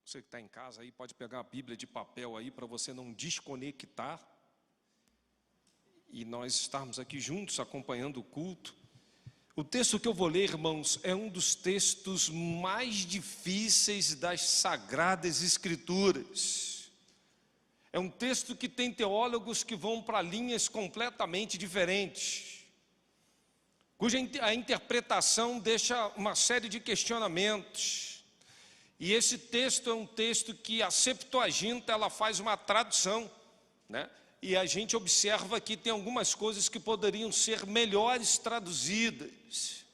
Você que está em casa aí, pode pegar a Bíblia de papel aí para você não desconectar e nós estarmos aqui juntos acompanhando o culto. O texto que eu vou ler, irmãos, é um dos textos mais difíceis das Sagradas Escrituras. É um texto que tem teólogos que vão para linhas completamente diferentes, cuja a interpretação deixa uma série de questionamentos. E esse texto é um texto que a Septuaginta ela faz uma tradução, né? E a gente observa que tem algumas coisas que poderiam ser melhores traduzidas.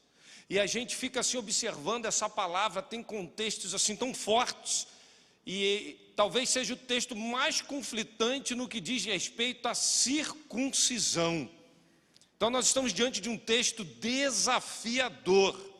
E a gente fica assim observando essa palavra, tem contextos assim tão fortes. E talvez seja o texto mais conflitante no que diz respeito à circuncisão. Então nós estamos diante de um texto desafiador.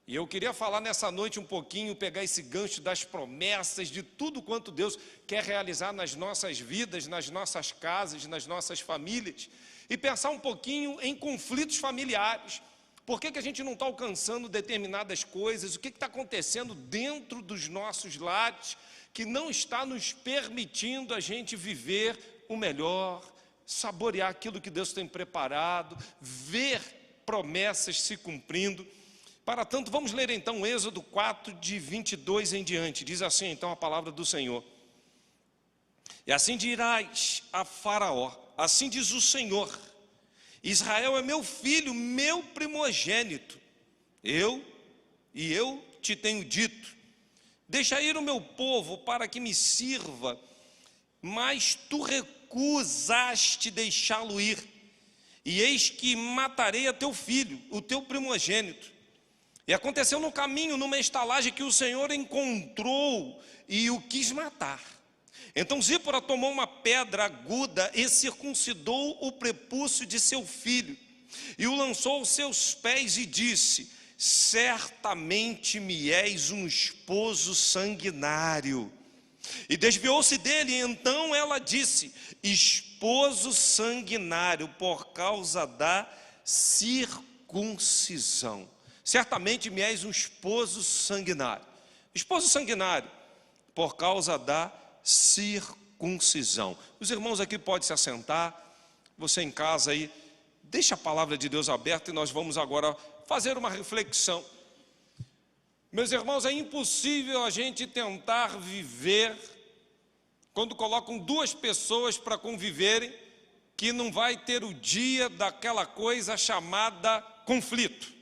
E eu queria falar nessa noite um pouquinho, pegar esse gancho das promessas, de tudo quanto Deus quer realizar nas nossas vidas, nas nossas casas, nas nossas famílias, e pensar um pouquinho em conflitos familiares. Por que a gente não está alcançando determinadas coisas? O que está acontecendo dentro dos nossos lares que não está nos permitindo a gente viver o melhor, saborear aquilo que Deus tem preparado, ver promessas se cumprindo? Para tanto, vamos ler então Êxodo 4, de 22 em diante. Diz assim então a palavra do Senhor: E assim dirás a Faraó, assim diz o Senhor: Israel é meu filho, meu primogênito. Eu te tenho dito: deixa ir o meu povo para que me sirva, mas tu recusaste deixá-lo ir. E eis que matarei a teu filho, o teu primogênito. E aconteceu no caminho, numa estalagem, que o Senhor encontrou e o quis matar. Então Zípora tomou uma pedra aguda e circuncidou o prepúcio de seu filho, e o lançou aos seus pés e disse: certamente me és um esposo sanguinário. E desviou-se dele, e então ela disse: esposo sanguinário, por causa da circuncisão. Certamente me és um esposo sanguinário. Esposo sanguinário, por causa da circuncisão. Os irmãos aqui podem se assentar. Você em casa aí, deixa a palavra de Deus aberta e nós vamos agora fazer uma reflexão. Meus irmãos, é impossível a gente tentar viver quando colocam duas pessoas para conviverem, que não vai ter o dia daquela coisa chamada conflito.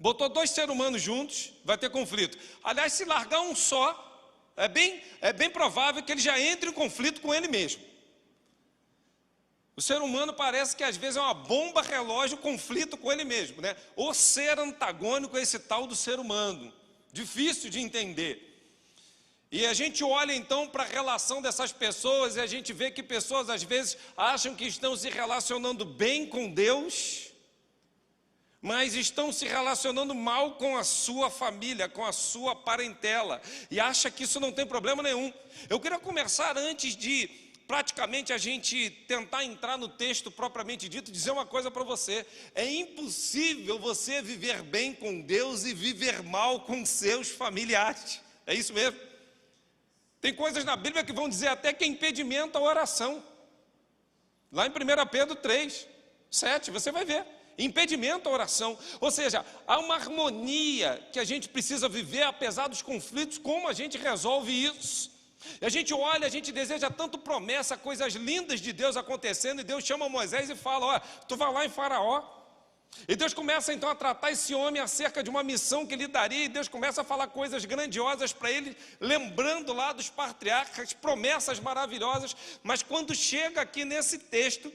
Botou dois seres humanos juntos, vai ter conflito. Aliás, se largar um só, é bem provável que ele já entre em conflito com ele mesmo. O ser humano parece que às vezes é uma bomba relógio, conflito com ele mesmo, né? O ser antagônico é esse tal do ser humano, difícil de entender. E a gente olha então para a relação dessas pessoas e a gente vê que pessoas às vezes acham que estão se relacionando bem com Deus, mas estão se relacionando mal com a sua família, com a sua parentela, e acha que isso não tem problema nenhum. Eu queria começar, antes de praticamente a gente tentar entrar no texto propriamente dito, dizer uma coisa para você: é impossível você viver bem com Deus e viver mal com seus familiares. É isso mesmo. Tem coisas na Bíblia que vão dizer até que é impedimento à oração. Lá em 1 Pedro 3, 7, você vai ver. Impedimento à oração. Ou seja, há uma harmonia que a gente precisa viver, apesar dos conflitos. Como a gente resolve isso? E a gente olha, a gente deseja tanto promessa, coisas lindas de Deus acontecendo, e Deus chama Moisés e fala: ó, tu vai lá em Faraó. E Deus começa então a tratar esse homem acerca de uma missão que lhe daria, e Deus começa a falar coisas grandiosas para ele, lembrando lá dos patriarcas, promessas maravilhosas. Mas quando chega aqui nesse texto,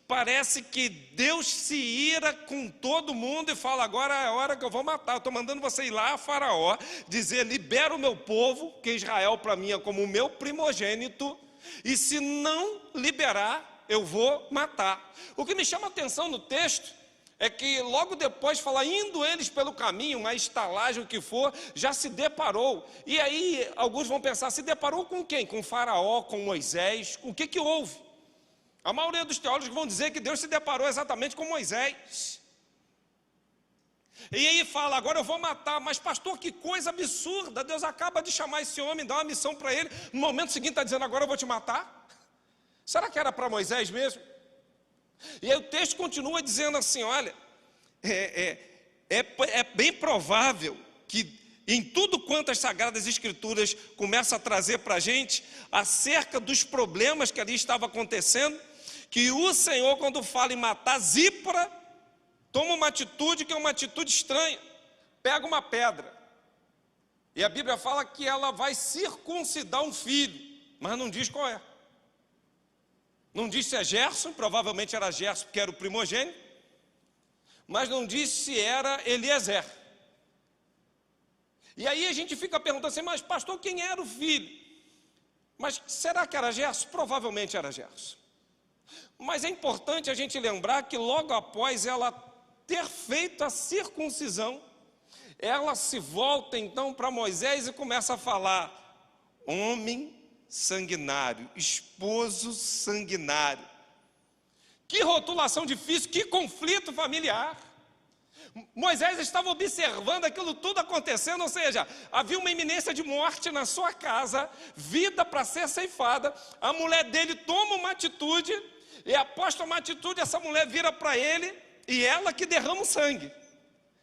parece que Deus se ira com todo mundo e fala: agora é a hora que eu vou matar. Eu estou mandando você ir lá a Faraó, dizer: libera o meu povo, que Israel para mim é como o meu primogênito, e se não liberar, eu vou matar. O que me chama a atenção no texto é que logo depois fala: indo eles pelo caminho, uma estalagem, o que for, já se deparou. E aí alguns vão pensar: se deparou com quem? Com Faraó, com Moisés? O que houve? A maioria dos teólogos vão dizer que Deus se deparou exatamente com Moisés. E aí fala, agora eu vou matar. Mas pastor, que coisa absurda, Deus acaba de chamar esse homem, dar uma missão para ele, no momento seguinte está dizendo, agora eu vou te matar? Será que era para Moisés mesmo? E aí o texto continua dizendo assim, olha, é bem provável que em tudo quanto as Sagradas Escrituras começam a trazer para a gente, acerca dos problemas que ali estavam acontecendo, que o Senhor, quando fala em matar Zípora, toma uma atitude que é uma atitude estranha, pega uma pedra, e a Bíblia fala que ela vai circuncidar um filho, mas não diz qual é. Não diz se é Gerson, provavelmente era Gerson, porque era o primogênito, mas não diz se era Eliezer. E aí a gente fica perguntando assim, mas pastor, quem era o filho? Mas será que era Gerson? Provavelmente era Gerson. Mas é importante a gente lembrar que logo após ela ter feito a circuncisão, ela se volta então para Moisés e começa a falar, homem sanguinário, esposo sanguinário. Que rotulação difícil, que conflito familiar. Moisés estava observando aquilo tudo acontecendo, ou seja, havia uma iminência de morte na sua casa, vida para ser ceifada, a mulher dele toma uma atitude, e após tomar uma atitude, essa mulher vira para ele, e ela que derrama o sangue,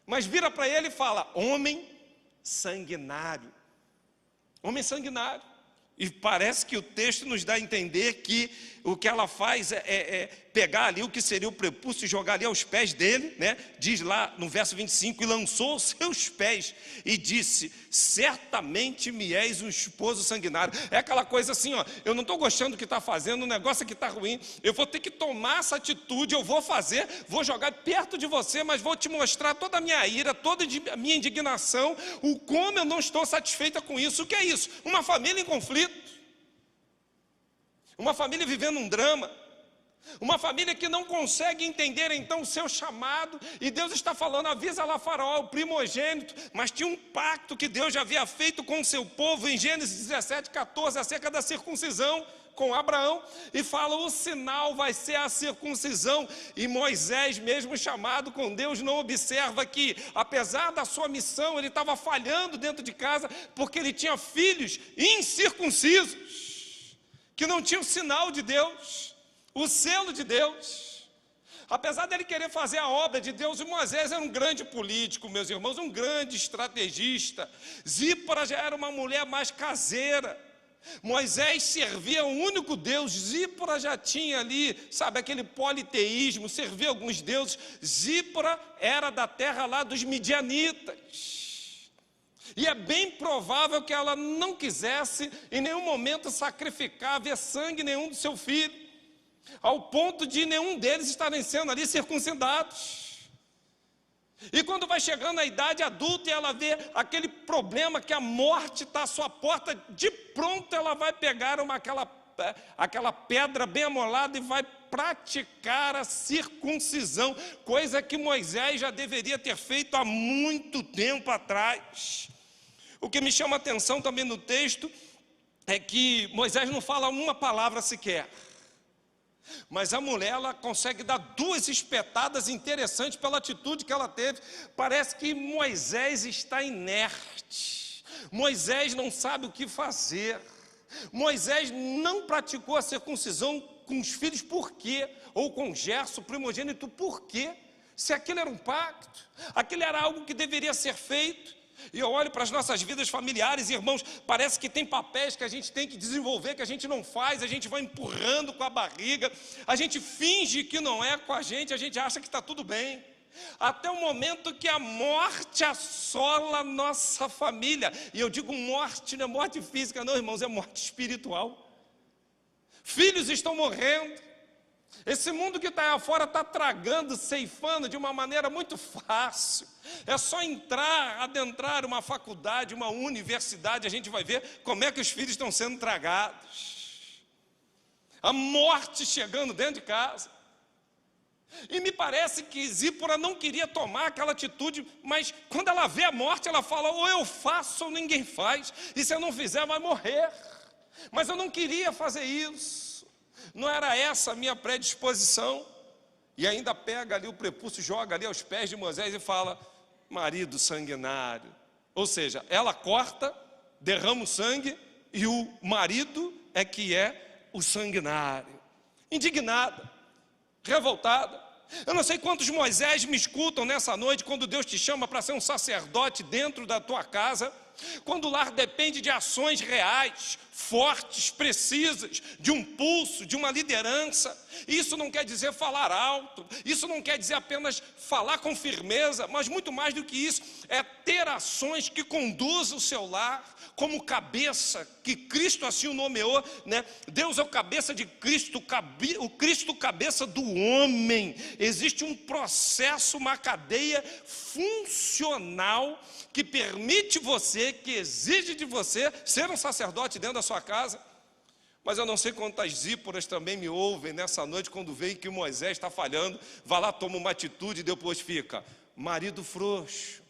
mas vira para ele e fala, homem sanguinário, homem sanguinário. E parece que o texto nos dá a entender que o que ela faz é pegar ali o que seria o prepúcio e jogar ali aos pés dele, né? Diz lá no verso 25, e lançou os seus pés e disse, certamente me és um esposo sanguinário. É aquela coisa assim, ó, eu não estou gostando do que está fazendo, o negócio aqui está ruim, eu vou ter que tomar essa atitude, eu vou fazer, vou jogar perto de você, mas vou te mostrar toda a minha ira, toda a minha indignação, o como eu não estou satisfeita com isso. O que é isso? Uma família em conflito, uma família vivendo um drama, uma família que não consegue entender então o seu chamado, e Deus está falando, avisa lá Faraó, o primogênito, mas tinha um pacto que Deus já havia feito com o seu povo em Gênesis 17, 14, acerca da circuncisão com Abraão, e fala, o sinal vai ser a circuncisão, e Moisés, mesmo chamado com Deus, não observa que, apesar da sua missão, ele estava falhando dentro de casa, porque ele tinha filhos incircuncisos, que não tinham o sinal de Deus, o selo de Deus. Apesar dele querer fazer a obra de Deus, e Moisés era um grande político, meus irmãos, um grande estrategista. Zípora já era uma mulher mais caseira. Moisés servia um único Deus, Zípora já tinha ali, sabe, aquele politeísmo, servia alguns deuses. Zípora era da terra lá dos midianitas. E é bem provável que ela não quisesse em nenhum momento sacrificar, ver sangue nenhum do seu filho, ao ponto de nenhum deles estarem sendo ali circuncidados. E quando vai chegando a idade adulta e ela vê aquele problema que a morte está à sua porta, de pronto ela vai pegar aquela pedra bem amolada e vai praticar a circuncisão, coisa que Moisés já deveria ter feito há muito tempo atrás. O que me chama a atenção também no texto é que Moisés não fala uma palavra sequer, mas a mulher, ela consegue dar duas espetadas interessantes pela atitude que ela teve. Parece que Moisés está inerte, Moisés não sabe o que fazer, Moisés não praticou a circuncisão com os filhos, por quê? Ou com Gerson, o primogênito, por quê? Se aquilo era um pacto, aquilo era algo que deveria ser feito. E eu olho para as nossas vidas familiares, irmãos, parece que tem papéis que a gente tem que desenvolver, que a gente não faz, a gente vai empurrando com a barriga, a gente finge que não é com a gente acha que está tudo bem, até o momento que a morte assola a nossa família. E eu digo morte, não é morte física não, irmãos, é morte espiritual. Filhos estão morrendo, esse mundo que está aí afora está tragando, ceifando de uma maneira muito fácil. É só adentrar uma faculdade, uma universidade, a gente vai ver como é que os filhos estão sendo tragados. A morte chegando dentro de casa. E me parece que Zípora não queria tomar aquela atitude, mas quando ela vê a morte, ela fala, ou eu faço ou ninguém faz, e se eu não fizer vai morrer. Mas eu não queria fazer isso. Não era essa a minha predisposição. E ainda pega ali o prepúcio, joga ali aos pés de Moisés e fala, marido sanguinário. Ou seja, ela corta, derrama o sangue e o marido é que é o sanguinário. Indignada, revoltada. Eu não sei quantos Moisés me escutam nessa noite quando Deus te chama para ser um sacerdote dentro da tua casa, quando o lar depende de ações reais, fortes, precisas, de um pulso, de uma liderança. Isso não quer dizer falar alto, isso não quer dizer apenas falar com firmeza, mas muito mais do que isso, é ter ações que conduzam o seu lar como cabeça, que Cristo assim o nomeou, né? Deus é o cabeça de Cristo, o Cristo cabeça do homem. Existe um processo, uma cadeia funcional que permite você, que exige de você ser um sacerdote dentro da sua casa. Mas eu não sei quantas zíporas também me ouvem nessa noite quando veem que Moisés está falhando, vai lá, toma uma atitude e depois fica marido frouxo,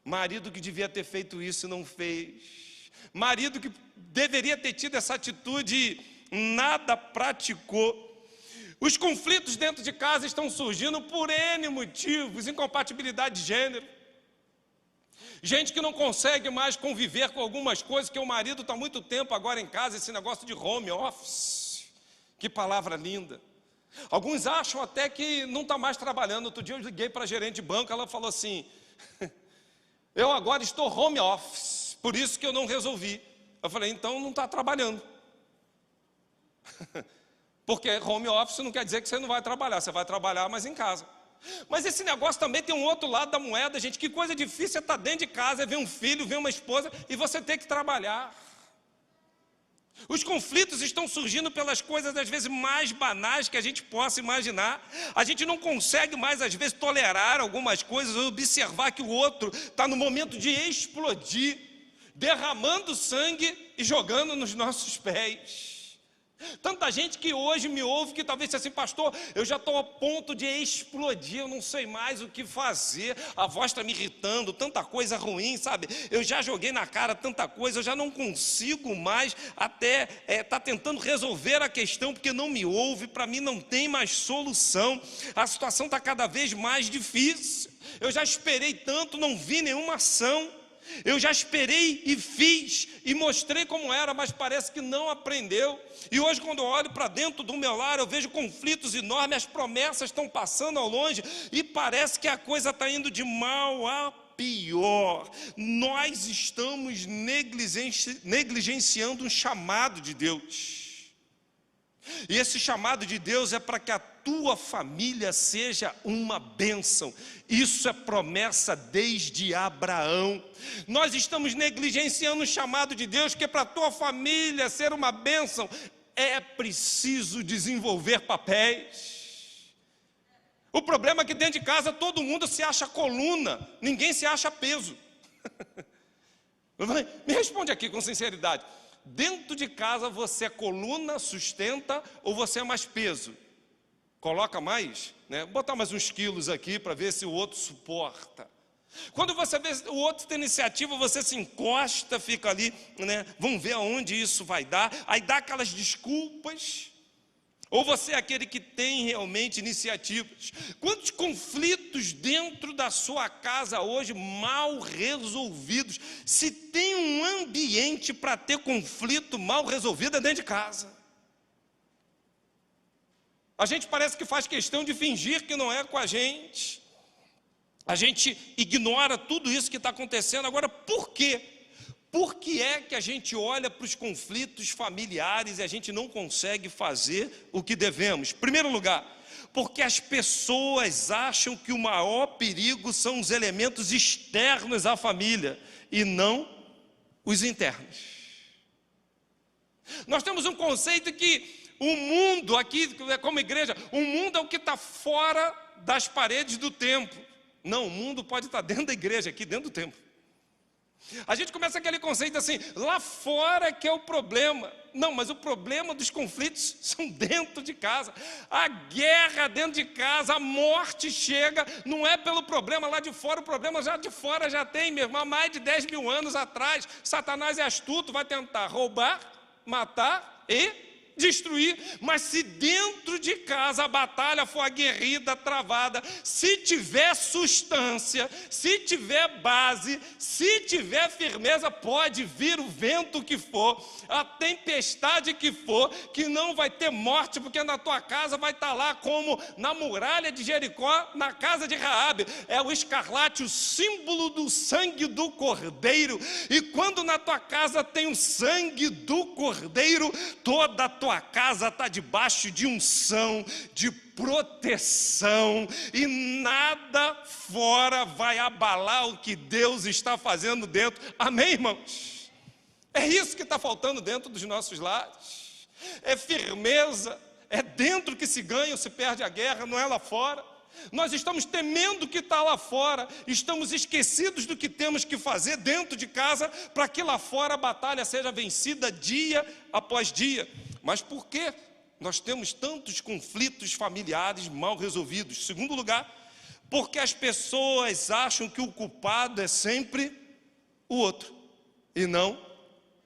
marido que devia ter feito isso e não fez, marido que deveria ter tido essa atitude e nada praticou. Os conflitos dentro de casa estão surgindo por N motivos, incompatibilidade de gênero, gente que não consegue mais conviver com algumas coisas, que o marido está há muito tempo agora em casa, esse negócio de home office, que palavra linda. Alguns acham até que não está mais trabalhando. Outro dia eu liguei para a gerente de banco, ela falou assim, eu agora estou home office, por isso que eu não resolvi. Eu falei, então não está trabalhando. Porque home office não quer dizer que você não vai trabalhar, você vai trabalhar, mas em casa. Mas esse negócio também tem um outro lado da moeda, gente. Que coisa difícil é estar dentro de casa, é ver um filho, ver uma esposa e você ter que trabalhar. Os conflitos estão surgindo pelas coisas às vezes mais banais que a gente possa imaginar. A gente não consegue mais às vezes tolerar algumas coisas, ou observar que o outro está no momento de explodir, derramando sangue e jogando nos nossos pés. Tanta gente que hoje me ouve que talvez seja assim, pastor, eu já estou a ponto de explodir, eu não sei mais o que fazer, a voz está me irritando, tanta coisa ruim, sabe? Eu já joguei na cara tanta coisa, eu já não consigo mais até tá tentando resolver a questão porque não me ouve, para mim não tem mais solução, a situação está cada vez mais difícil, eu já esperei tanto, não vi nenhuma ação. Eu já esperei e fiz e mostrei como era, mas parece que não aprendeu. E hoje quando eu olho para dentro do meu lar, eu vejo conflitos enormes, as promessas estão passando ao longe e parece que a coisa está indo de mal a pior. Nós estamos negligenciando um chamado de Deus. E esse chamado de Deus é para que a tua família seja uma bênção. Isso é promessa desde Abraão. Nós estamos negligenciando o chamado de Deus, que para a tua família ser uma bênção, é preciso desenvolver papéis. O problema é que dentro de casa todo mundo se acha coluna, ninguém se acha peso. Me responde aqui com sinceridade. Dentro de casa você é coluna, sustenta ou você é mais peso? Coloca mais, né? Botar mais uns quilos aqui para ver se o outro suporta. Quando você vê o outro tem iniciativa, você se encosta, fica ali, né? Vamos ver aonde isso vai dar. Aí dá aquelas desculpas. Ou você é aquele que tem realmente iniciativas? Quantos conflitos dentro da sua casa hoje mal resolvidos? Se tem um ambiente para ter conflito mal resolvido é dentro de casa. A gente parece que faz questão de fingir que não é com a gente. A gente ignora tudo isso que está acontecendo. Agora, por quê? Por que é que a gente olha para os conflitos familiares e a gente não consegue fazer o que devemos? Em primeiro lugar, porque as pessoas acham que o maior perigo são os elementos externos à família e não os internos. Nós temos um conceito que o mundo aqui, como igreja, o mundo é o que está fora das paredes do templo. Não, o mundo pode estar dentro da igreja, aqui dentro do templo. A gente começa aquele conceito assim, lá fora que é o problema. Não, mas o problema dos conflitos são dentro de casa. A guerra dentro de casa, a morte chega, não é pelo problema lá de fora, o problema já de fora já tem, meu irmão. Há mais de 10 mil anos atrás, Satanás é astuto, vai tentar roubar, matar e destruir, mas se dentro de casa a batalha for aguerrida, travada, se tiver substância, se tiver base, se tiver firmeza, pode vir o vento que for, a tempestade que for, que não vai ter morte, porque na tua casa vai estar lá como na muralha de Jericó, na casa de Raabe, é o escarlate, o símbolo do sangue do Cordeiro, e quando na tua casa tem o sangue do Cordeiro, toda a tua casa está debaixo de unção, de proteção, e nada fora vai abalar o que Deus está fazendo dentro. Amém, irmãos? É isso que está faltando dentro dos nossos lares. É firmeza, é dentro que se ganha ou se perde a guerra, não é lá fora. Nós estamos temendo o que está lá fora, estamos esquecidos do que temos que fazer dentro de casa, para que lá fora a batalha seja vencida dia após dia. Mas por que nós temos tantos conflitos familiares mal resolvidos? Segundo lugar, porque as pessoas acham que o culpado é sempre o outro, e não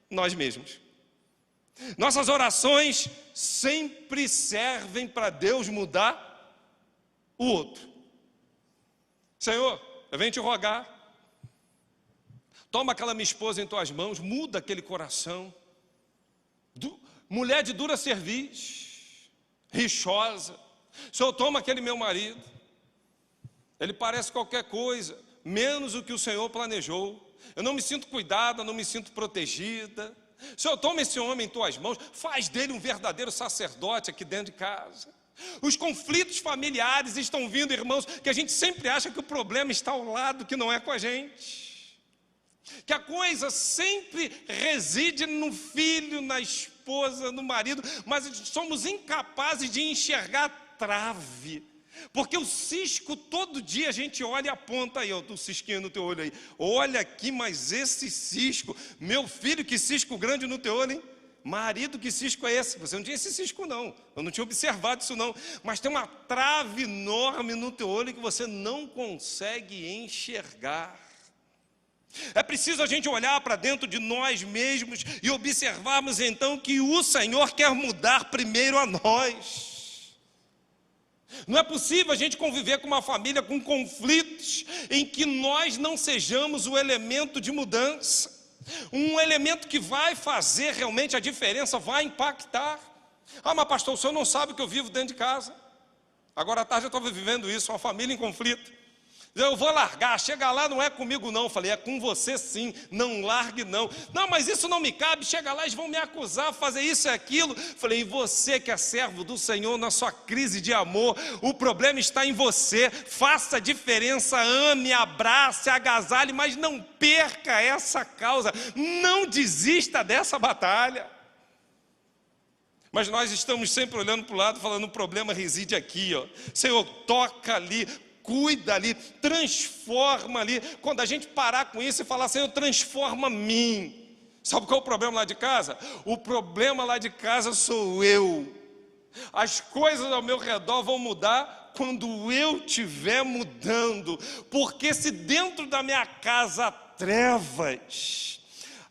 nós mesmos. Nossas orações sempre servem para Deus mudar o outro. Senhor, eu venho te rogar, toma aquela minha esposa em tuas mãos, muda aquele coração, mulher de dura cerviz, rixosa. Senhor, toma aquele meu marido, ele parece qualquer coisa, menos o que o Senhor planejou. Eu não me sinto cuidada, não me sinto protegida. Senhor, toma esse homem em tuas mãos, faz dele um verdadeiro sacerdote aqui dentro de casa. Os conflitos familiares estão vindo, irmãos, que a gente sempre acha que o problema está ao lado, que não é com a gente, que a coisa sempre reside no filho, na esposa, no marido, mas somos incapazes de enxergar a trave, porque o cisco, todo dia a gente olha e aponta aí, ó, o cisquinho no teu olho aí, olha aqui, mas esse cisco, meu filho, que cisco grande no teu olho, hein? Marido, que cisco é esse? Você não tinha esse cisco não, eu não tinha observado isso não, mas tem uma trave enorme no teu olho que você não consegue enxergar. É preciso a gente olhar para dentro de nós mesmos e observarmos então que o Senhor quer mudar primeiro a nós. Não é possível a gente conviver com uma família com conflitos em que nós não sejamos o elemento de mudança. Um elemento que vai fazer realmente a diferença, vai impactar. Ah, mas pastor, o senhor não sabe que eu vivo dentro de casa. Agora à tarde eu estava vivendo isso, uma família em conflito. Eu vou largar, chega lá, não é comigo não. Eu falei, é com você sim, não largue não. Não, mas isso não me cabe, chega lá, eles vão me acusar, fazer isso e aquilo. Eu falei, e você que é servo do Senhor, na sua crise de amor, o problema está em você, faça a diferença, ame, abrace, agasalhe, mas não perca essa causa, não desista dessa batalha. Mas nós estamos sempre olhando para o lado, falando, o problema reside aqui, ó. Senhor, toca ali, cuida ali, transforma ali. Quando a gente parar com isso e falar, Senhor, transforma mim. Sabe qual é o problema lá de casa? O problema lá de casa sou eu. As coisas ao meu redor vão mudar quando eu estiver mudando. Porque se dentro da minha casa há trevas,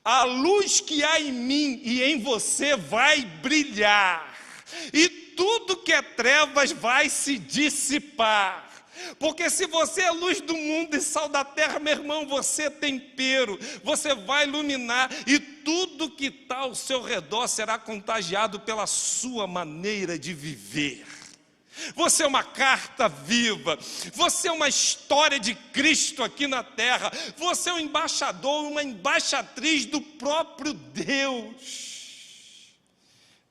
a luz que há em mim e em você vai brilhar. E tudo que é trevas vai se dissipar. Porque se você é luz do mundo e sal da terra, meu irmão, você é tempero, você vai iluminar e tudo que está ao seu redor será contagiado pela sua maneira de viver. Você é uma carta viva, você é uma história de Cristo aqui na terra, você é um embaixador, uma embaixatriz do próprio Deus.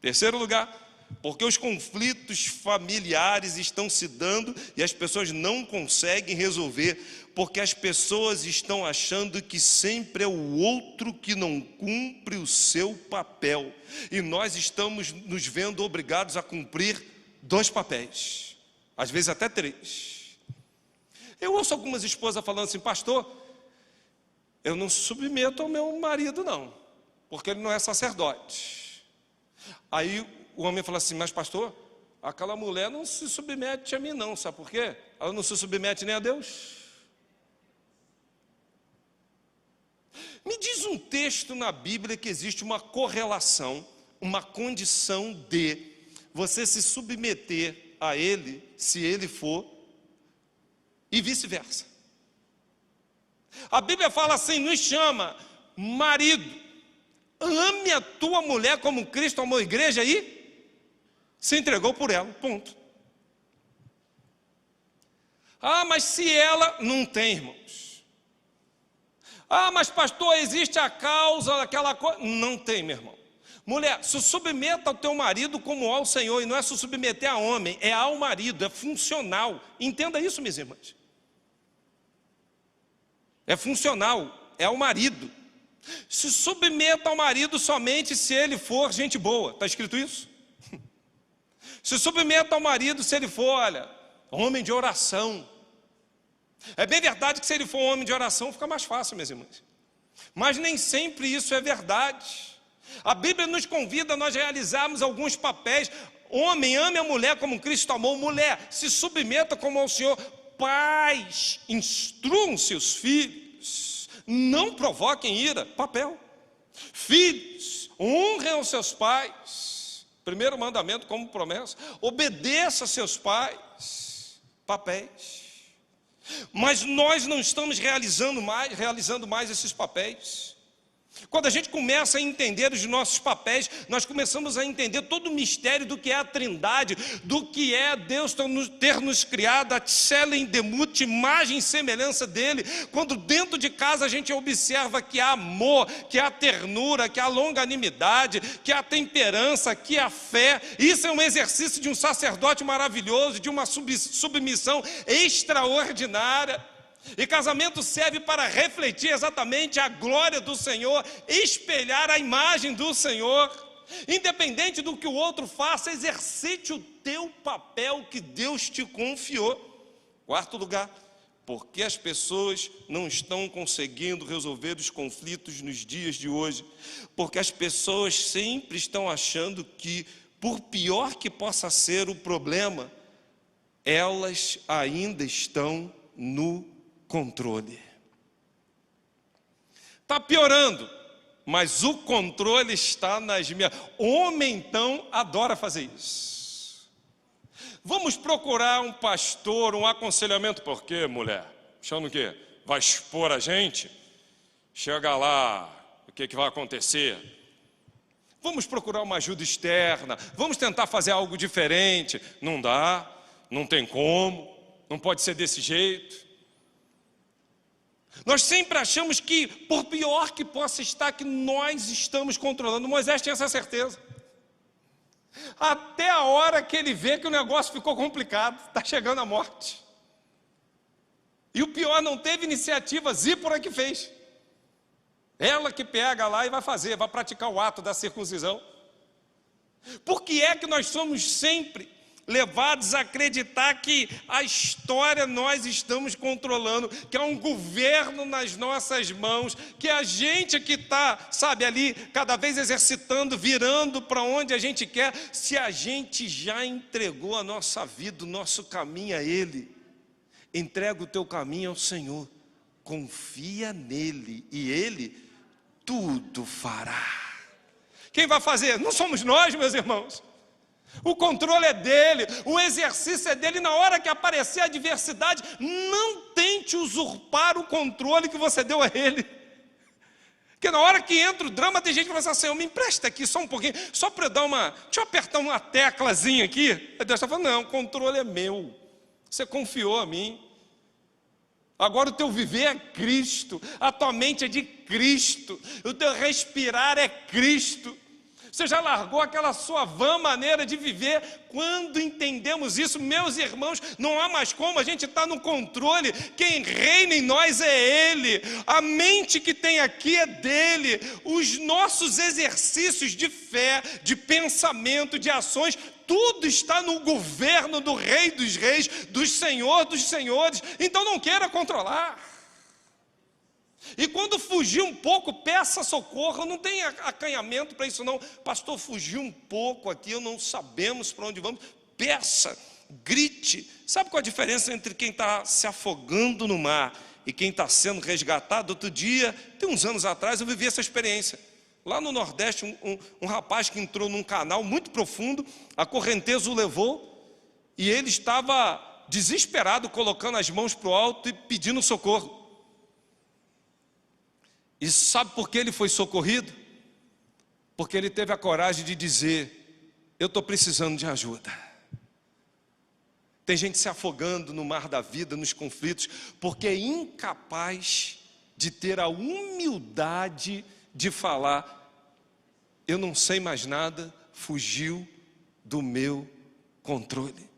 Terceiro lugar, porque os conflitos familiares estão se dando e as pessoas não conseguem resolver, porque as pessoas estão achando que sempre é o outro que não cumpre o seu papel, e nós estamos nos vendo obrigados a cumprir 2 papéis, às vezes até 3. Eu ouço algumas esposas falando assim, pastor, eu não submeto ao meu marido não, porque ele não é sacerdote. Aí o homem fala assim, mas pastor, aquela mulher não se submete a mim não, sabe por quê? Ela não se submete nem a Deus. Me diz um texto na Bíblia que existe uma correlação uma condição de você se submeter a ele, se ele for, e vice-versa. A Bíblia fala assim, nos chama, marido, ame a tua mulher como Cristo amou a igreja e se entregou por ela, ponto. Ah, mas se ela não tem, irmãos. Ah, mas pastor, existe a causa daquela coisa. Não tem, meu irmão. Mulher, se submeta ao teu marido como ao Senhor, e não é se submeter a homem, é ao marido, é funcional. Entenda isso, minhas irmãs. É funcional, é ao marido. Se submeta ao marido somente se ele for gente boa. Está escrito isso? Se submeta ao marido se ele for, olha, homem de oração. É bem verdade que se ele for um homem de oração fica mais fácil, minhas irmãs. Mas nem sempre isso é verdade. A Bíblia nos convida a nós realizarmos alguns papéis. Homem, ame a mulher como Cristo amou. Mulher, se submeta como ao Senhor. Pais, instruam seus filhos. Não provoquem ira. Papel. Filhos, honrem os seus pais. Primeiro mandamento como promessa. Obedeça a seus pais. Papéis. Mas nós não estamos realizando mais esses papéis. Quando a gente começa a entender os nossos papéis, nós começamos a entender todo o mistério do que é a Trindade, do que é Deus ter nos criado, a Tselen Demut, imagem e semelhança dele. Quando dentro de casa a gente observa que há amor, que há ternura, que há longanimidade, que há temperança, que há fé. Isso é um exercício de um sacerdote maravilhoso, de uma submissão extraordinária. E casamento serve para refletir exatamente a glória do Senhor, espelhar a imagem do Senhor. Independente do que o outro faça, exercite o teu papel que Deus te confiou. Quarto lugar, porque as pessoas não estão conseguindo resolver os conflitos nos dias de hoje? Porque as pessoas sempre estão achando que, por pior que possa ser o problema, elas ainda estão no controle. Está piorando, mas o controle está nas minhas. Homem, então, adora fazer isso. Vamos procurar um pastor, um aconselhamento. Por quê, mulher? Achando o quê? Vai expor a gente? Chega lá, o que vai acontecer? Vamos procurar uma ajuda externa. Vamos tentar fazer algo diferente. Não dá, não tem como, não pode ser desse jeito. Nós sempre achamos que, por pior que possa estar, que nós estamos controlando. Moisés tinha essa certeza. Até a hora que ele vê que o negócio ficou complicado, está chegando a morte. E o pior, não teve iniciativa, Zípora que fez. Ela que pega lá e vai fazer, vai praticar o ato da circuncisão. Por que é que nós somos sempre levados a acreditar que a história nós estamos controlando, que há um governo nas nossas mãos, que a gente que está, sabe, ali, cada vez exercitando, virando para onde a gente quer, se a gente já entregou a nossa vida, o nosso caminho a Ele? Entrega o teu caminho ao Senhor, confia nele e Ele tudo fará. Quem vai fazer? Não somos nós, meus irmãos. O controle é dele, o exercício é dele. Na hora que aparecer a adversidade, não tente usurpar o controle que você deu a ele. Porque na hora que entra o drama, tem gente que fala assim: Senhor, me empresta aqui só um pouquinho, só para eu dar deixa eu apertar uma teclazinha aqui. Aí Deus está falando: não, o controle é meu, você confiou a mim. Agora o teu viver é Cristo, a tua mente é de Cristo, o teu respirar é Cristo. Você já largou aquela sua vã maneira de viver? Quando entendemos isso, meus irmãos, não há mais como, a gente está no controle. Quem reina em nós é Ele, a mente que tem aqui é dele. Os nossos exercícios de fé, de pensamento, de ações, tudo está no governo do Rei dos Reis, do Senhor dos Senhores. Então não queira controlar. E quando fugir um pouco, peça socorro. Não tem acanhamento para isso não. Pastor, fugiu um pouco aqui, não sabemos para onde vamos. Peça, grite. Sabe qual a diferença entre quem está se afogando no mar e quem está sendo resgatado? Outro dia, tem uns anos atrás, eu vivi essa experiência. Lá no Nordeste, um rapaz que entrou num canal muito profundo, a correnteza o levou, e ele estava desesperado, colocando as mãos para o alto e pedindo socorro. E sabe por que ele foi socorrido? Porque ele teve a coragem de dizer: eu estou precisando de ajuda. Tem gente se afogando no mar da vida, nos conflitos, porque é incapaz de ter a humildade de falar: eu não sei mais nada, fugiu do meu controle.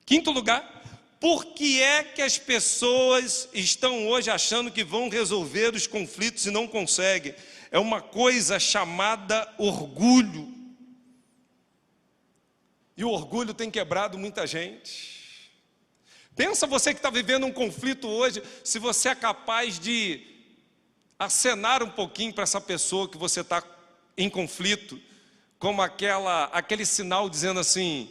Quinto lugar, por que é que as pessoas estão hoje achando que vão resolver os conflitos e não conseguem? É uma coisa chamada orgulho. E o orgulho tem quebrado muita gente. Pensa você que está vivendo um conflito hoje, se você é capaz de acenar um pouquinho para essa pessoa que você está em conflito, como aquele sinal dizendo assim: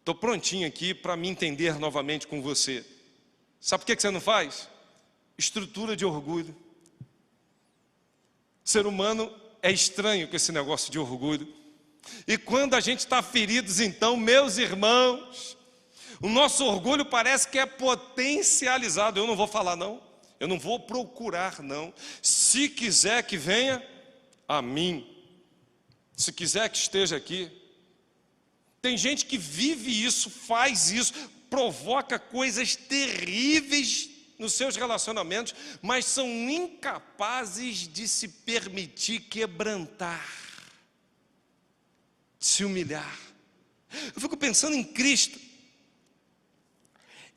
estou prontinho aqui para me entender novamente com você. Sabe por que você não faz? Estrutura de orgulho. O ser humano é estranho com esse negócio de orgulho. E quando a gente está feridos, então, meus irmãos, o nosso orgulho parece que é potencializado. Eu não vou falar não, eu não vou procurar não. Se quiser que venha a mim, se quiser que esteja aqui. Tem gente que vive isso, faz isso, provoca coisas terríveis nos seus relacionamentos, mas são incapazes de se permitir quebrantar, se humilhar. Eu fico pensando em Cristo,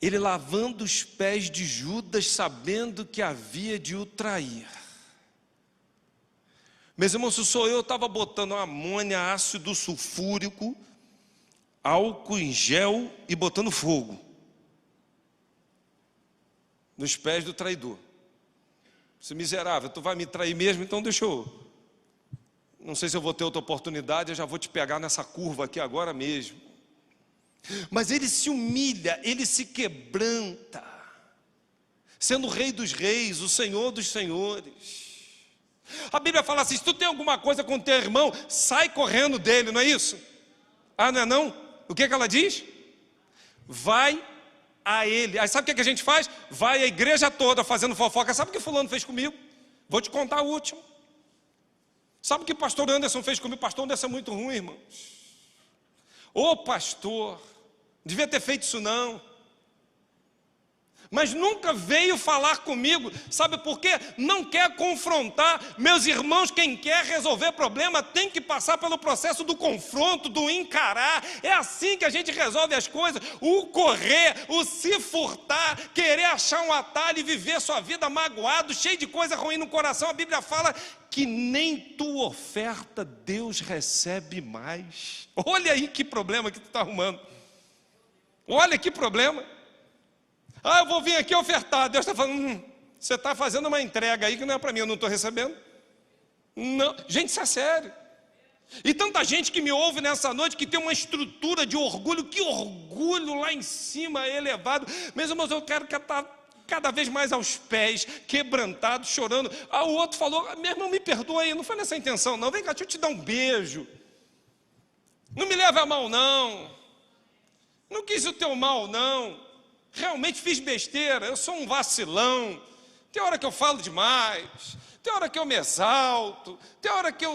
ele lavando os pés de Judas, sabendo que havia de o trair. Meus irmãos, se sou eu estava botando amônia, ácido sulfúrico, álcool em gel e botando fogo nos pés do traidor. Esse miserável, tu vai me trair mesmo, então deixa eu... Não sei se eu vou ter outra oportunidade, eu já vou te pegar nessa curva aqui agora mesmo. Mas ele se humilha, ele se quebranta, sendo o Rei dos Reis, o Senhor dos Senhores. A Bíblia fala assim: se tu tem alguma coisa com teu irmão, sai correndo dele, não é isso? Ah, não é não? O que ela diz? Vai a ele. Aí sabe o que a gente faz? Vai a igreja toda fazendo fofoca. Sabe o que fulano fez comigo? Vou te contar o último. Sabe o que o pastor Anderson fez comigo? O pastor Anderson é muito ruim, irmãos. Ô pastor, devia ter feito isso não. Mas nunca veio falar comigo. Sabe por quê? Não quer confrontar. Meus irmãos, quem quer resolver problema tem que passar pelo processo do confronto, do encarar. É assim que a gente resolve as coisas. O correr, o se furtar, querer achar um atalho e viver sua vida magoado, cheio de coisa ruim no coração. A Bíblia fala que nem tua oferta Deus recebe mais. Olha aí que problema que tu está arrumando. Olha que problema. Ah, eu vou vir aqui ofertar. Deus está falando, você está fazendo uma entrega aí que não é para mim, eu não estou recebendo. Não, gente, isso é sério. E tanta gente que me ouve nessa noite que tem uma estrutura de orgulho, que orgulho lá em cima elevado. Meus irmãos, eu quero que está cada vez mais aos pés, quebrantado, chorando. Ah, o outro falou: meu irmão, me perdoa aí, não foi nessa intenção não, vem cá, deixa eu te dar um beijo. Não me leva a mal não. Não quis o teu mal não. Realmente fiz besteira, eu sou um vacilão. Tem hora que eu falo demais, tem hora que eu me exalto, tem hora que eu,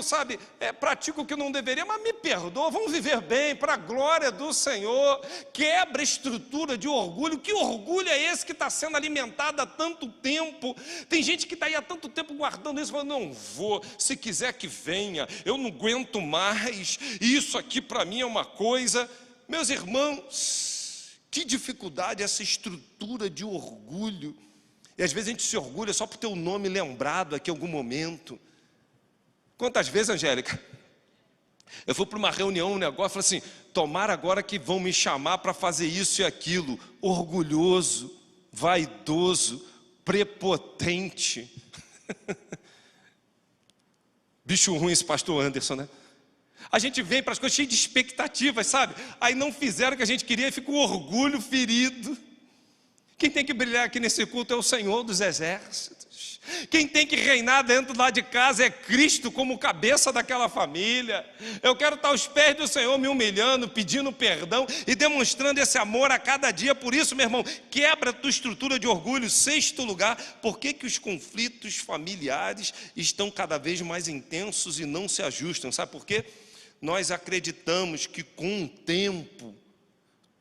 pratico o que não deveria, mas me perdoa, vamos viver bem, para a glória do Senhor. Quebra a estrutura de orgulho. Que orgulho é esse que está sendo alimentado há tanto tempo? Tem gente que está aí há tanto tempo guardando isso, falando: não vou, se quiser que venha, eu não aguento mais, isso aqui para mim é uma coisa. Meus irmãos, que dificuldade essa estrutura de orgulho. E às vezes a gente se orgulha só por ter o nome lembrado aqui em algum momento. Quantas vezes, Angélica, eu fui para uma reunião, um negócio, falei assim: tomara agora que vão me chamar para fazer isso e aquilo. Orgulhoso, vaidoso, prepotente. Bicho ruim esse pastor Anderson, né? A gente vem para as coisas cheio de expectativas, sabe? Aí não fizeram o que a gente queria e fica o orgulho ferido. Quem tem que brilhar aqui nesse culto é o Senhor dos Exércitos. Quem tem que reinar dentro lá de casa é Cristo como cabeça daquela família. Eu quero estar aos pés do Senhor me humilhando, pedindo perdão e demonstrando esse amor a cada dia. Por isso, meu irmão, quebra a tua estrutura de orgulho. Sexto lugar, por que que os conflitos familiares estão cada vez mais intensos e não se ajustam? Sabe por quê? Nós acreditamos que com o tempo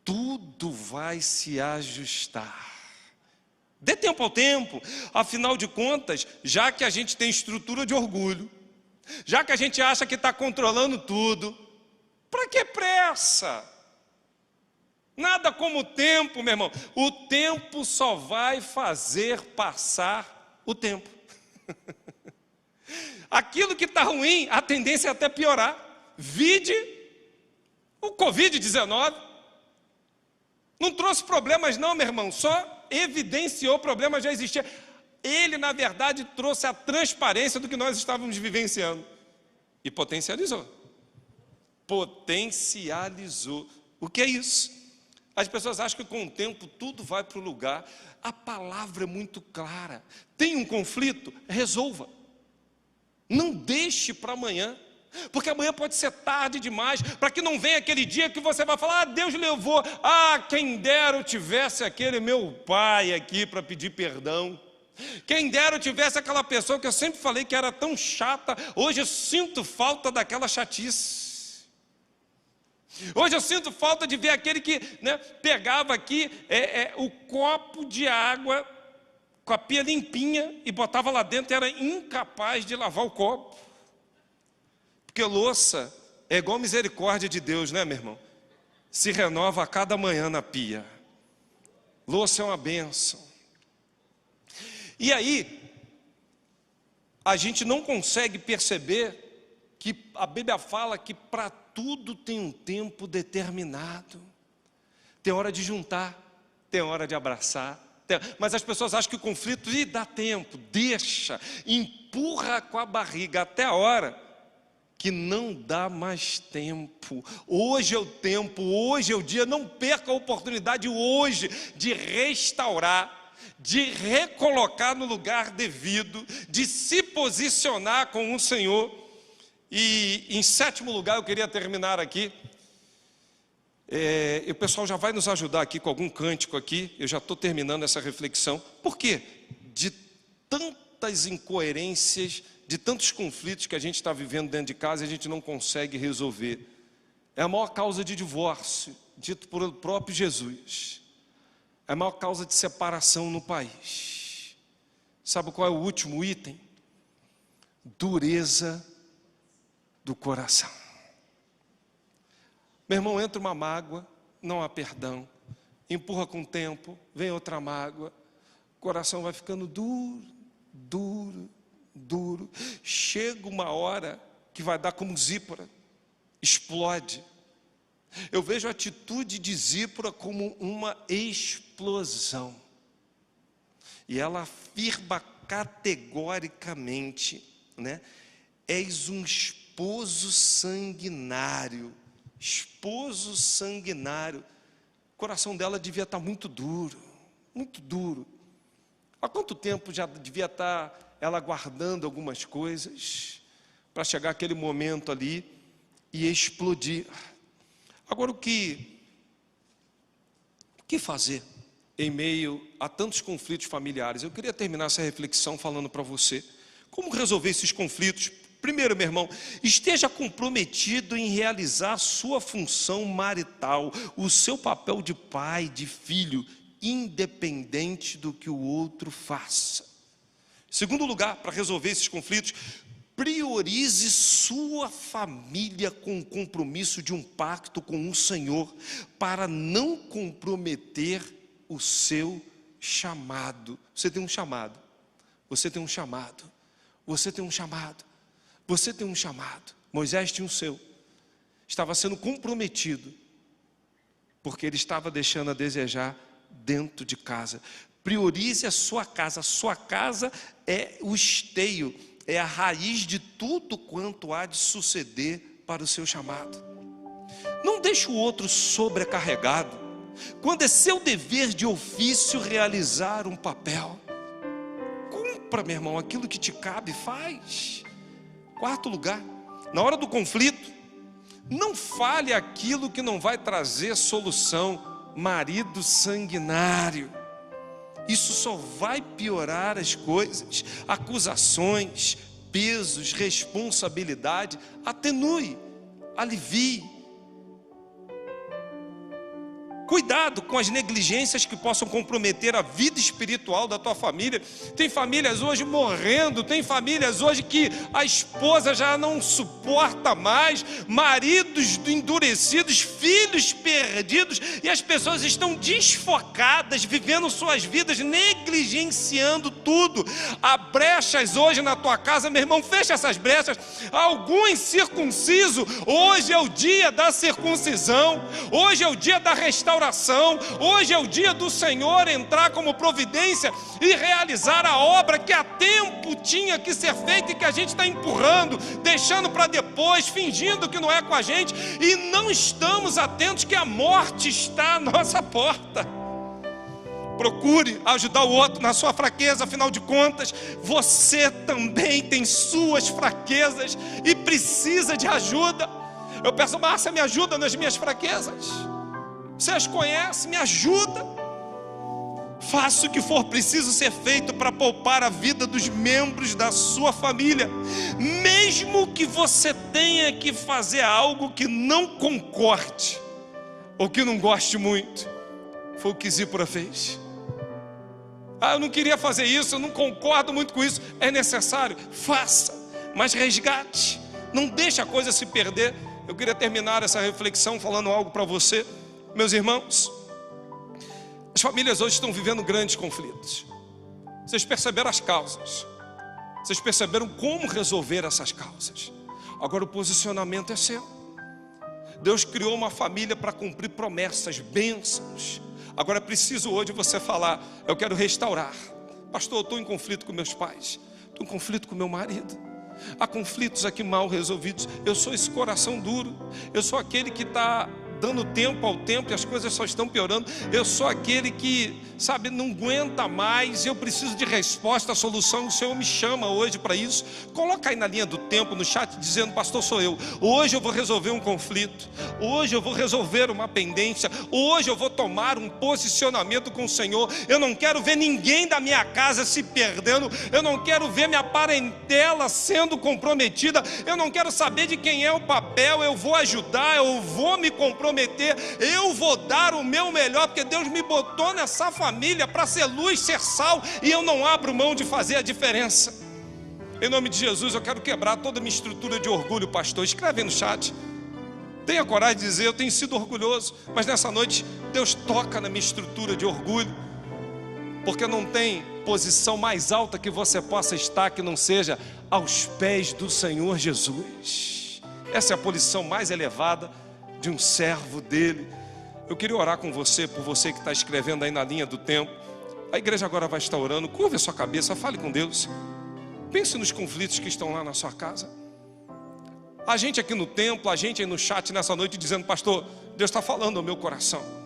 tudo vai se ajustar. Dê tempo ao tempo, afinal de contas, já que a gente tem estrutura de orgulho, já que a gente acha que está controlando tudo, para que pressa? Nada como o tempo, meu irmão. O tempo só vai fazer passar o tempo. Aquilo que está ruim, a tendência é até piorar. Vide o Covid-19. Não trouxe problemas não, meu irmão, só evidenciou problemas já existiam. Ele, na verdade, trouxe a transparência do que nós estávamos vivenciando. E potencializou. Potencializou. O que é isso? As pessoas acham que com o tempo tudo vai para o lugar. A palavra é muito clara. Tem um conflito? Resolva. Não deixe para amanhã. Porque amanhã pode ser tarde demais, para que não venha aquele dia que você vai falar: ah, Deus levou, ah, quem dera eu tivesse aquele meu pai aqui para pedir perdão. Quem dera eu tivesse aquela pessoa que eu sempre falei que era tão chata, hoje eu sinto falta daquela chatice. Hoje eu sinto falta de ver aquele que, né, pegava aqui o copo de água com a pia limpinha e botava lá dentro e era incapaz de lavar o copo. Porque louça é igual misericórdia de Deus, né, meu irmão? Se renova a cada manhã na pia. Louça é uma bênção. E aí, a gente não consegue perceber que a Bíblia fala que para tudo tem um tempo determinado. Tem hora de juntar, tem hora de abraçar. Mas as pessoas acham que o conflito dá tempo, deixa, empurra com a barriga até a hora que não dá mais tempo. Hoje é o tempo, hoje é o dia. Não perca a oportunidade hoje de restaurar, de recolocar no lugar devido, de se posicionar com o Senhor. E em sétimo lugar, eu queria terminar aqui. O pessoal já vai nos ajudar aqui com algum cântico aqui. Eu já estou terminando essa reflexão. Por quê? De tantas incoerências, de tantos conflitos que a gente está vivendo dentro de casa e a gente não consegue resolver. É a maior causa de divórcio, dito por o próprio Jesus. É a maior causa de separação no país. Sabe qual é o último item? Dureza do coração. Meu irmão, entra uma mágoa, não há perdão. Empurra com o tempo, vem outra mágoa. O coração vai ficando duro, duro, duro. Chega uma hora que vai dar como Zípora, explode. Eu vejo a atitude de Zípora como uma explosão. E ela afirma categoricamente, né? És um esposo sanguinário. Esposo sanguinário. O coração dela devia estar muito duro, muito duro. Há quanto tempo já devia estar ela guardando algumas coisas para chegar aquele momento ali e explodir? Agora, o que fazer em meio a tantos conflitos familiares? Eu queria terminar essa reflexão falando para você como resolver esses conflitos. Primeiro, meu irmão, esteja comprometido em realizar a sua função marital, o seu papel de pai, de filho, independente do que o outro faça. Segundo lugar, para resolver esses conflitos, priorize sua família com o compromisso de um pacto com o Senhor, para não comprometer o seu chamado. Você tem um chamado, você tem um chamado, você tem um chamado, você tem um chamado. Moisés tinha o seu, estava sendo comprometido, porque ele estava deixando a desejar dentro de casa. Priorize a sua casa é o esteio, é a raiz de tudo quanto há de suceder para o seu chamado. Não deixe o outro sobrecarregado. quando é seu dever de ofício realizar um papel, cumpra, meu irmão, aquilo que te cabe, faz. Quarto lugar, na hora do conflito, não fale aquilo que não vai trazer solução. Marido sanguinário, isso só vai piorar as coisas. Acusações, pesos, responsabilidade, atenue, alivie. Cuidado com as negligências que possam comprometer a vida espiritual da tua família. Tem famílias hoje morrendo, tem famílias hoje que a esposa já não suporta mais, maridos endurecidos, filhos perdidos, e as pessoas estão desfocadas, vivendo suas vidas, negligenciando tudo. Há brechas hoje na tua casa, meu irmão, fecha essas brechas. Algum incircunciso, hoje é o dia da circuncisão, hoje é o dia da restauração. Hoje é o dia do Senhor entrar como providência e realizar a obra que há tempo tinha que ser feita e que a gente está empurrando, deixando para depois, fingindo que não é com a gente, e não estamos atentos que a morte está à nossa porta. Procure ajudar o outro na sua fraqueza, afinal de contas, você também tem suas fraquezas e precisa de ajuda. Eu peço, Márcia, me ajuda nas minhas fraquezas. Você as conhece, me ajuda. Faça o que for preciso ser feito para poupar a vida dos membros da sua família, mesmo que você tenha que fazer algo que não concorde ou que não goste muito. Foi o que Zípora fez. Eu não queria fazer isso, eu não concordo muito com isso. É necessário, faça, mas resgate. Não deixe a coisa se perder. Eu queria terminar essa reflexão falando algo para você. Meus irmãos, as famílias hoje estão vivendo grandes conflitos. Vocês perceberam as causas, vocês perceberam como resolver essas causas. Agora o posicionamento é seu. Deus criou uma família para cumprir promessas, bênçãos. Agora é preciso hoje você falar: eu quero restaurar. Pastor, eu estou em conflito com meus pais, estou em conflito com meu marido. Há conflitos aqui mal resolvidos. Eu sou esse coração duro, eu sou aquele que está dando tempo ao tempo e as coisas só estão piorando. Eu sou aquele que, sabe, não aguenta mais. Eu preciso de resposta, a solução. O Senhor me chama hoje para isso. Coloca aí na linha do tempo, no chat, dizendo: pastor, sou eu. Hoje eu vou resolver um conflito. Hoje eu vou resolver uma pendência. Hoje eu vou tomar um posicionamento com o Senhor. Eu não quero ver ninguém da minha casa se perdendo. Eu não quero ver minha parentela sendo comprometida. Eu não quero saber de quem é o papel. Eu vou ajudar, eu vou me comprometer, eu vou dar o meu melhor, porque Deus me botou nessa família para ser luz, ser sal, e eu não abro mão de fazer a diferença. Em nome de Jesus, eu quero quebrar toda a minha estrutura de orgulho, pastor. Escreve aí no chat. Tenha coragem de dizer: eu tenho sido orgulhoso, mas nessa noite Deus toca na minha estrutura de orgulho, porque não tem posição mais alta que você possa estar que não seja aos pés do Senhor Jesus. Essa é a posição mais elevada de um servo dele. Eu queria orar com você, por você que está escrevendo aí na linha do tempo. A igreja agora vai estar orando. Curva a sua cabeça, fale com Deus. Pense nos conflitos que estão lá na sua casa. A gente aqui no templo, a gente aí no chat nessa noite dizendo: pastor, Deus está falando ao meu coração.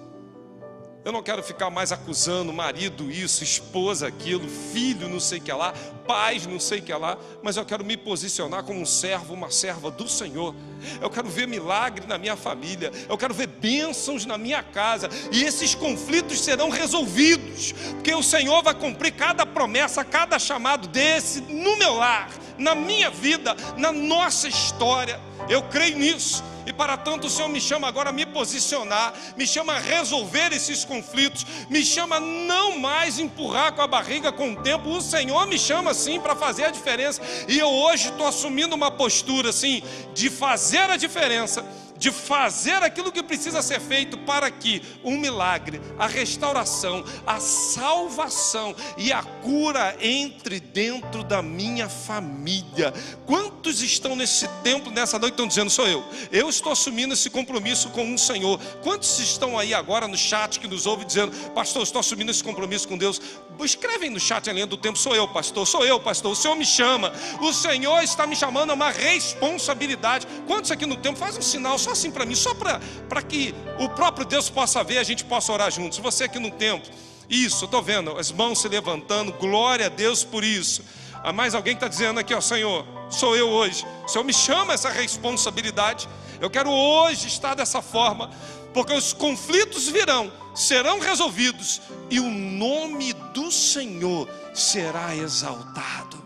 Eu não quero ficar mais acusando marido isso, esposa aquilo, filho não sei o que lá, pais não sei o que lá, mas eu quero me posicionar como um servo, uma serva do Senhor. Eu quero ver milagre na minha família, eu quero ver bênçãos na minha casa, e esses conflitos serão resolvidos, porque o Senhor vai cumprir cada promessa, cada chamado desse no meu lar, na minha vida, na nossa história. Eu creio nisso. E para tanto o Senhor me chama agora a me posicionar, me chama a resolver esses conflitos, me chama a não mais empurrar com a barriga com o tempo. O Senhor me chama assim para fazer a diferença. E eu hoje estou assumindo uma postura assim, de fazer a diferença, de fazer aquilo que precisa ser feito para que o milagre, a restauração, a salvação e a cura entre dentro da minha família. Quantos estão nesse templo nessa noite estão dizendo: sou eu estou assumindo esse compromisso com o Senhor? Quantos estão aí agora no chat que nos ouve dizendo: pastor, eu estou assumindo esse compromisso com Deus? Escrevem no chat a linha do tempo: sou eu, pastor, o Senhor me chama, o Senhor está me chamando a uma responsabilidade. Quantos aqui no tempo? Faz um sinal, só assim para mim, só para que o próprio Deus possa ver, a gente possa orar juntos. Você aqui no templo, isso, eu estou vendo as mãos se levantando, glória a Deus por isso. Há mais alguém que está dizendo aqui, ó, Senhor, sou eu hoje, o Senhor me chama essa responsabilidade, eu quero hoje estar dessa forma, porque os conflitos virão, serão resolvidos, e o nome do Senhor será exaltado.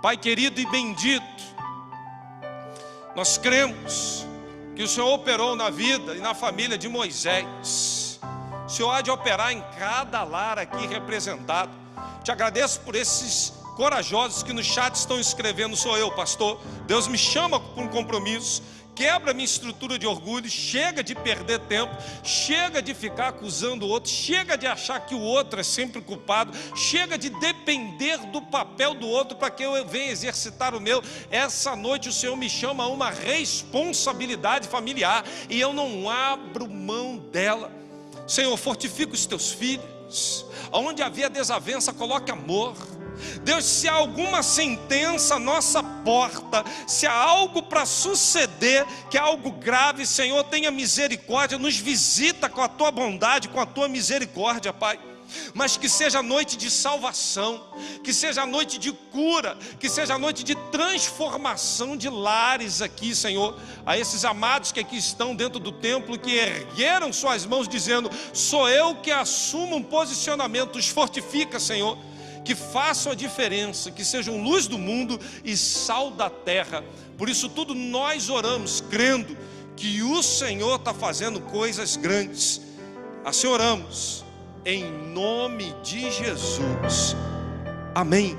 Pai querido e bendito, nós cremos que o Senhor operou na vida e na família de Moisés. O Senhor há de operar em cada lar aqui representado. Te agradeço por esses corajosos que no chat estão escrevendo, sou eu, pastor. Deus me chama por um compromisso. Quebra minha estrutura de orgulho, chega de perder tempo, chega de ficar acusando o outro, chega de achar que o outro é sempre culpado, chega de depender do papel do outro para que eu venha exercitar o meu. Essa noite o Senhor me chama a uma responsabilidade familiar e eu não abro mão dela. Senhor, fortifica os teus filhos, onde havia desavença, coloque amor. Deus, se há alguma sentença à nossa porta, se há algo para suceder, que é algo grave, Senhor, tenha misericórdia, nos visita com a tua bondade, com a tua misericórdia, Pai. Mas que seja noite de salvação, que seja noite de cura, que seja noite de transformação de lares aqui, Senhor. A esses amados que aqui estão dentro do templo, que ergueram suas mãos dizendo, sou eu que assumo um posicionamento, os fortifica, Senhor. Que façam a diferença, que sejam luz do mundo e sal da terra. Por isso tudo nós oramos, crendo que o Senhor está fazendo coisas grandes. Assim oramos, em nome de Jesus. Amém.